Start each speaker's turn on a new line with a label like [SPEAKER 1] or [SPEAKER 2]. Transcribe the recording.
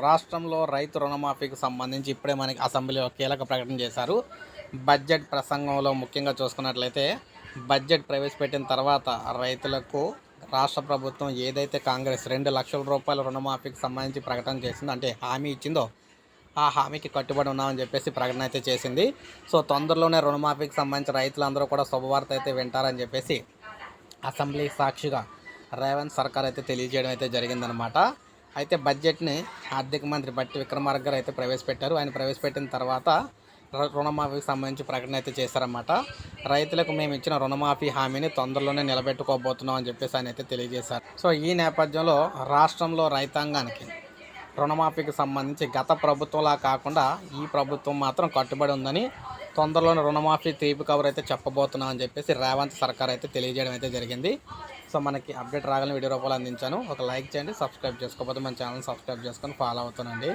[SPEAKER 1] రాష్ట్రంలో రైతు రుణమాఫీకి సంబంధించి ఇప్పుడే మనకి అసెంబ్లీలో కీలక ప్రకటన చేశారు. బడ్జెట్ ప్రసంగంలో ముఖ్యంగా చూసుకున్నట్లయితే బడ్జెట్ ప్రవేశపెట్టిన తర్వాత రైతులకు రాష్ట్ర ప్రభుత్వం ఏదైతే కాంగ్రెస్ 2,00,000 రూపాయల రుణమాఫీకి సంబంధించి ప్రకటన చేసిందో, అంటే హామీ ఇచ్చిందో, ఆ హామీకి కట్టుబడి ఉన్నామని చెప్పేసి ప్రకటన అయితే చేసింది. సో తొందరలోనే రుణమాఫీకి సంబంధించి రైతులందరూ కూడా శుభవార్త అయితే వింటారని చెప్పేసి అసెంబ్లీ సాక్షిగా రేవంత్ సర్కార్ అయితే తెలియజేయడం అయితే జరిగిందనమాట. అయితే బడ్జెట్ని ఆర్థిక మంత్రి బట్టి విక్రమార్క గారు అయితే ప్రవేశపెట్టారు. ఆయన ప్రవేశపెట్టిన తర్వాత రుణమాఫీకి సంబంధించి ప్రకటన అయితే చేశారన్నమాట. రైతులకు మేము ఇచ్చిన రుణమాఫీ హామీని తొందరలోనే నిలబెట్టుకోబోతున్నాం అని చెప్పేసి ఆయన అయితే తెలియజేశారు. సో ఈ నేపథ్యంలో రాష్ట్రంలో రైతాంగానికి రుణమాఫీకి సంబంధించి గత ప్రభుత్వంలా కాకుండా ఈ ప్రభుత్వం మాత్రం కట్టుబడి ఉందని, తొందరలోనే రుణమాఫీ తీపి కబురు అయితే చెప్పబోతున్నాం అని చెప్పేసి రేవంత్ సర్కార్ అయితే తెలియజేయడం అయితే జరిగింది. సో మనకి అప్డేట్ రాగానే వీడియో రూపంలో అందించాను. ఒక లైక్ చేయండి, సబ్స్క్రైబ్ చేసుకోకపోతే మన ఛానల్ సబ్స్క్రైబ్ చేసుకొని ఫాలో అవుతానండి.